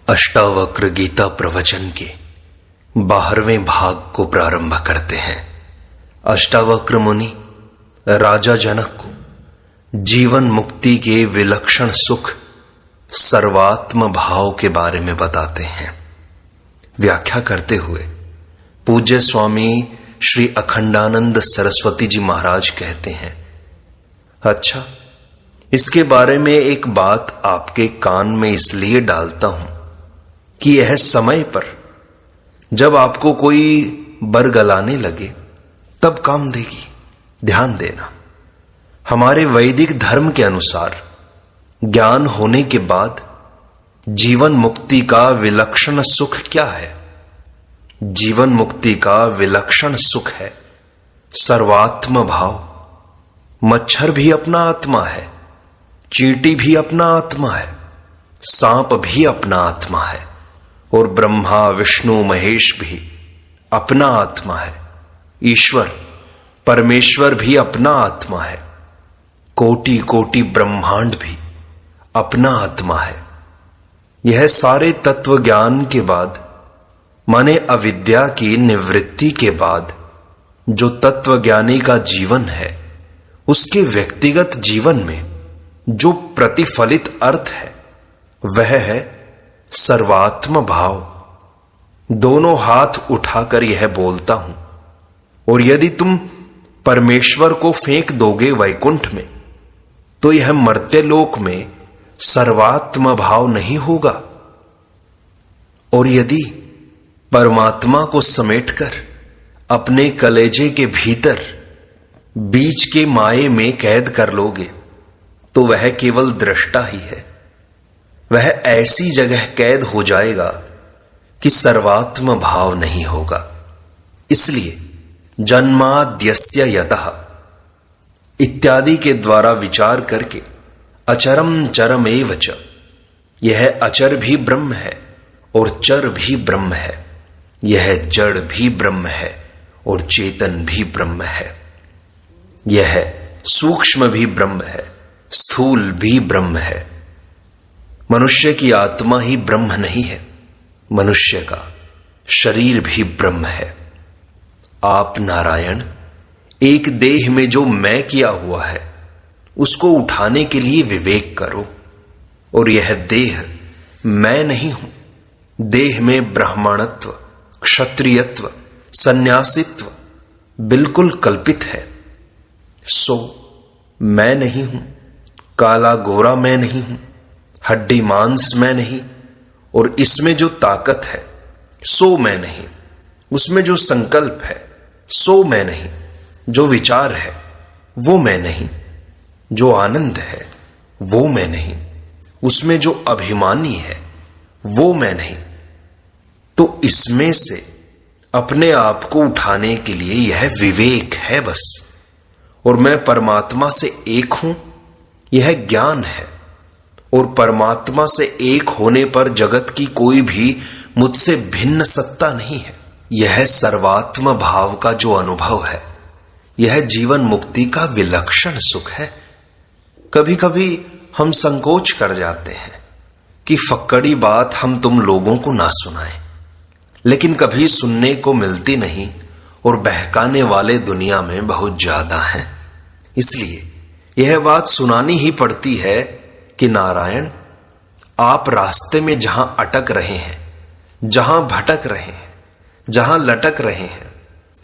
अष्टावक्र गीता प्रवचन के 12वें भाग को प्रारंभ करते हैं। अष्टावक्र मुनि राजा जनक को जीवन मुक्ति के विलक्षण सुख सर्वात्म भाव के बारे में बताते हैं। व्याख्या करते हुए पूज्य स्वामी श्री अखंडानंद सरस्वती जी महाराज कहते हैं, अच्छा, इसके बारे में एक बात आपके कान में इसलिए डालता हूं कि यह समय पर जब आपको कोई बरगलाने लगे तब काम देगी। ध्यान देना, हमारे वैदिक धर्म के अनुसार ज्ञान होने के बाद जीवन मुक्ति का विलक्षण सुख क्या है? जीवन मुक्ति का विलक्षण सुख है सर्वात्म भाव। मच्छर भी अपना आत्मा है, चींटी भी अपना आत्मा है, सांप भी अपना आत्मा है और ब्रह्मा विष्णु महेश भी अपना आत्मा है। ईश्वर परमेश्वर भी अपना आत्मा है। कोटि कोटि ब्रह्मांड भी अपना आत्मा है। यह सारे तत्व ज्ञान के बाद, माने अविद्या की निवृत्ति के बाद, जो तत्वज्ञानी का जीवन है उसके व्यक्तिगत जीवन में जो प्रतिफलित अर्थ है वह है सर्वात्म भाव। दोनों हाथ उठाकर यह बोलता हूं, और यदि तुम परमेश्वर को फेंक दोगे वैकुंठ में तो यह मर्त्य लोक में सर्वात्म भाव नहीं होगा, और यदि परमात्मा को समेटकर अपने कलेजे के भीतर बीच के माये में कैद कर लोगे तो वह केवल दृष्टा ही है। वह ऐसी जगह कैद हो जाएगा कि सर्वात्म भाव नहीं होगा। इसलिए जन्माद्यस्य यतः इत्यादि के द्वारा विचार करके अचरम चरमेव च, यह अचर भी ब्रह्म है और चर भी ब्रह्म है, यह जड़ भी ब्रह्म है और चेतन भी ब्रह्म है, यह सूक्ष्म भी ब्रह्म है, स्थूल भी ब्रह्म है। मनुष्य की आत्मा ही ब्रह्म नहीं है, मनुष्य का शरीर भी ब्रह्म है। आप नारायण एक देह में जो मैं किया हुआ है उसको उठाने के लिए विवेक करो, और यह देह मैं नहीं हूं। देह में ब्राह्मणत्व, क्षत्रियत्व, सन्यासित्व बिल्कुल कल्पित है। सो मैं नहीं हूं। काला गोरा मैं नहीं हूं, हड्डी मांस मैं नहीं, और इसमें जो ताकत है सो मैं नहीं, उसमें जो संकल्प है सो मैं नहीं, जो विचार है वो मैं नहीं, जो आनंद है वो मैं नहीं, उसमें जो अभिमानी है वो मैं नहीं। तो इसमें से अपने आप को उठाने के लिए यह विवेक है बस। और मैं परमात्मा से एक हूं यह ज्ञान है, और परमात्मा से एक होने पर जगत की कोई भी मुझसे भिन्न सत्ता नहीं है। यह सर्वात्म भाव का जो अनुभव है यह जीवन मुक्ति का विलक्षण सुख है। कभी कभी हम संकोच कर जाते हैं कि फक्कड़ी बात हम तुम लोगों को ना सुनाएं, लेकिन कभी सुनने को मिलती नहीं और बहकाने वाले दुनिया में बहुत ज्यादा हैं। इसलिए यह बात सुनानी ही पड़ती है कि नारायण, आप रास्ते में जहां अटक रहे हैं, जहां भटक रहे हैं, जहां लटक रहे हैं,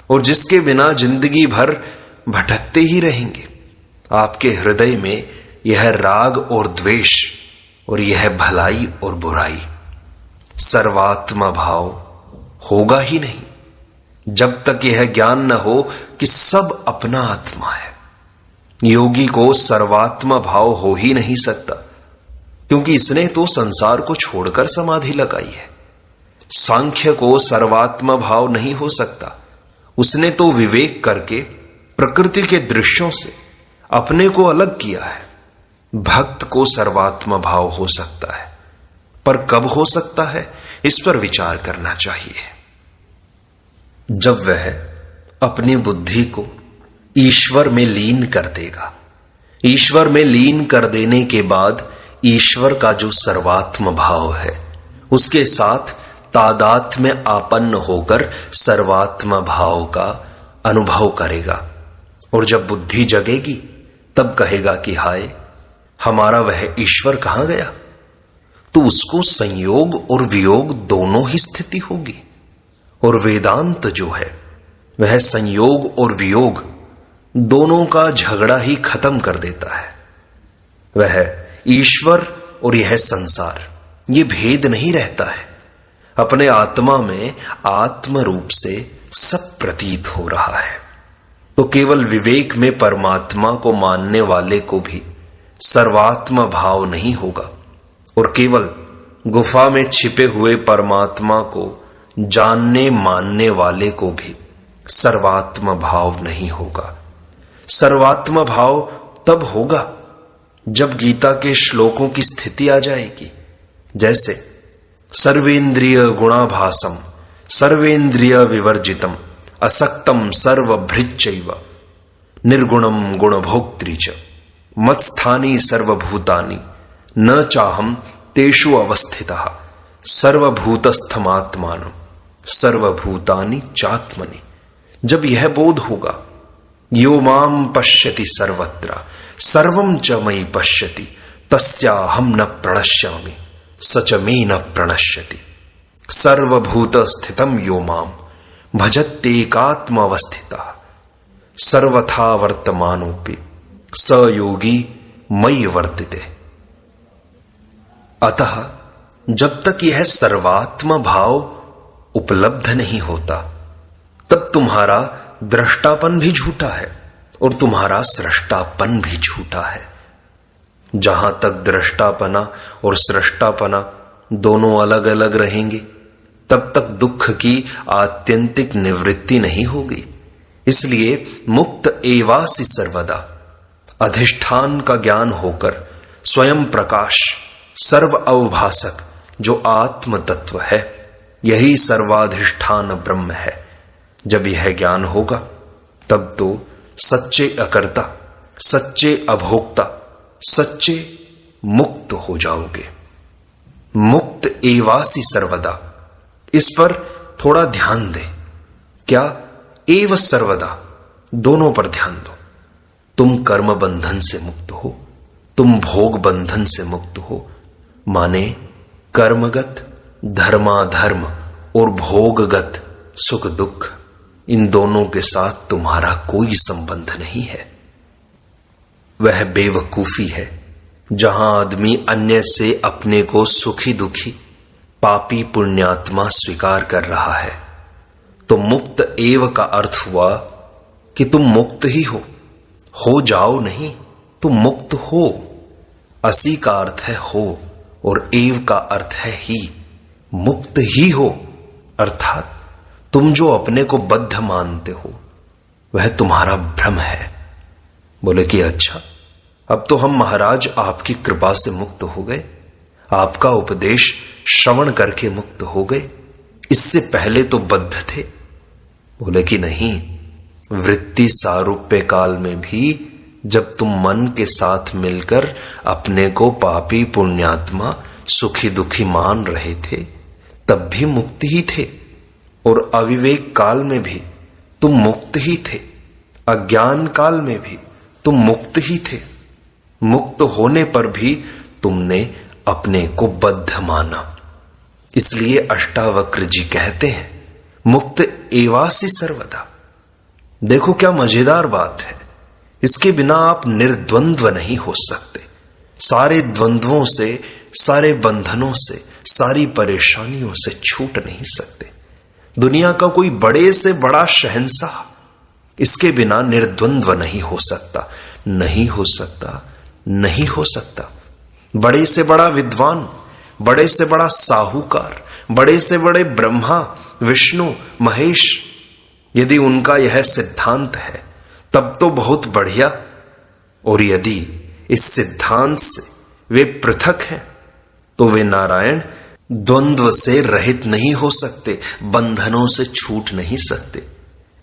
और जिसके बिना जिंदगी भर भटकते ही रहेंगे, आपके हृदय में यह राग और द्वेष और यह भलाई और बुराई सर्वात्म भाव होगा ही नहीं जब तक यह ज्ञान न हो कि सब अपना आत्मा है। योगी को सर्वात्म भाव हो ही नहीं सकता, क्योंकि इसने तो संसार को छोड़कर समाधि लगाई है। सांख्य को सर्वात्म भाव नहीं हो सकता, उसने तो विवेक करके प्रकृति के दृश्यों से अपने को अलग किया है। भक्त को सर्वात्म भाव हो सकता है, पर कब हो सकता है इस पर विचार करना चाहिए। जब वह अपनी बुद्धि को ईश्वर में लीन कर देगा। ईश्वर में लीन कर देने के बाद ईश्वर का जो सर्वात्म भाव है उसके साथ तादात्म्य में आपन्न होकर सर्वात्म भाव का अनुभव करेगा। और जब बुद्धि जगेगी तब कहेगा कि हाय, हमारा वह ईश्वर कहां गया। तो उसको संयोग और वियोग दोनों ही स्थिति होगी। और वेदांत जो है वह संयोग और वियोग दोनों का झगड़ा ही खत्म कर देता है। वह ईश्वर और यह संसार, ये भेद नहीं रहता है। अपने आत्मा में आत्म रूप से सब प्रतीत हो रहा है। तो केवल विवेक में परमात्मा को मानने वाले को भी सर्वात्म भाव नहीं होगा, और केवल गुफा में छिपे हुए परमात्मा को जानने मानने वाले को भी सर्वात्म भाव नहीं होगा। सर्वात्म भाव तब होगा जब गीता के श्लोकों की स्थिति आ जाएगी, जैसे सर्वेंद्रिय गुणाभासम सर्वेंद्रिय विवर्जितम असक्तम सर्वभृच्चैव निर्गुणम गुणभोक्त्री च मत्स्थानी सर्वभूतानि न चाहम तेषु अवस्थितः सर्वभूतस्थमात्मानं सर्वभूतानि चात्मनि। जब यह बोध होगा, यो माम पश्यति सर्वत्र सर्वं च मयि पश्यति तस्याहं न प्रणश्यामि स च मे न प्रणश्यति सर्वभूत स्थितं यो माम भजत्येकात्मावस्थितः सर्वथा वर्तमानोऽपि स योगी मयि वर्तिते। अतः जब तक यह सर्वात्म भाव उपलब्ध नहीं होता, तब तुम्हारा दृष्टापन भी झूठा है और तुम्हारा सृष्टापन भी झूठा है। जहां तक दृष्टापना और सृष्टापना दोनों अलग अलग रहेंगे, तब तक दुख की आत्यंतिक निवृत्ति नहीं होगी। इसलिए मुक्त एवासि सर्वदा, अधिष्ठान का ज्ञान होकर स्वयं प्रकाश सर्व अवभासक जो आत्म तत्व है, यही सर्वाधिष्ठान ब्रह्म है। जब यह ज्ञान होगा तब तो सच्चे अकर्ता, सच्चे अभोक्ता, सच्चे मुक्त हो जाओगे। मुक्त एवासि सर्वदा, इस पर थोड़ा ध्यान दे। क्या एव सर्वदा, दोनों पर ध्यान दो। तुम कर्म बंधन से मुक्त हो, तुम भोग बंधन से मुक्त हो, माने कर्मगत धर्माधर्म और भोगगत सुख दुख, इन दोनों के साथ तुम्हारा कोई संबंध नहीं है। वह बेवकूफी है जहां आदमी अन्य से अपने को सुखी दुखी, पापी पुण्यात्मा स्वीकार कर रहा है। तो मुक्त एव का अर्थ हुआ कि तुम मुक्त ही हो जाओ नहीं, तुम मुक्त हो। असी का अर्थ है हो और एव का अर्थ है ही, मुक्त ही हो। अर्थात तुम जो अपने को बद्ध मानते हो वह तुम्हारा भ्रम है। बोले कि अच्छा, अब तो हम महाराज आपकी कृपा से मुक्त हो गए, आपका उपदेश श्रवण करके मुक्त हो गए, इससे पहले तो बद्ध थे। बोले कि नहीं, वृत्ति सारूप्य काल में भी जब तुम मन के साथ मिलकर अपने को पापी पुण्यात्मा सुखी दुखी मान रहे थे, तब भी मुक्त ही थे। और अविवेक काल में भी तुम मुक्त ही थे, अज्ञान काल में भी तुम मुक्त ही थे। मुक्त होने पर भी तुमने अपने को बद्ध माना। इसलिए अष्टावक्र जी कहते हैं मुक्त एवासि सर्वदा। देखो क्या मजेदार बात है, इसके बिना आप निर्द्वंद्व नहीं हो सकते। सारे द्वंद्वों से, सारे बंधनों से, सारी परेशानियों से छूट नहीं सकते। दुनिया का कोई बड़े से बड़ा शहंशाह इसके बिना निर्द्वंद्व नहीं हो सकता, नहीं हो सकता, नहीं हो सकता। बड़े से बड़ा विद्वान, बड़े से बड़ा साहूकार, बड़े से बड़े ब्रह्मा विष्णु महेश, यदि उनका यह सिद्धांत है तब तो बहुत बढ़िया। और यदि इस सिद्धांत से वे पृथक हैं तो वे नारायण द्वंद्व से रहित नहीं हो सकते, बंधनों से छूट नहीं सकते।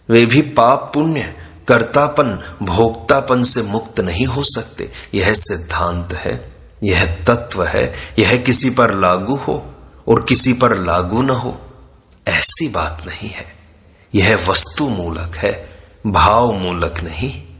वे भी पाप पुण्य, कर्तापन, भोक्तापन से मुक्त नहीं हो सकते। यह सिद्धांत है, यह तत्व है, यह किसी पर लागू हो और किसी पर लागू न हो, ऐसी बात नहीं है। यह वस्तु मूलक है, भाव मूलक नहीं।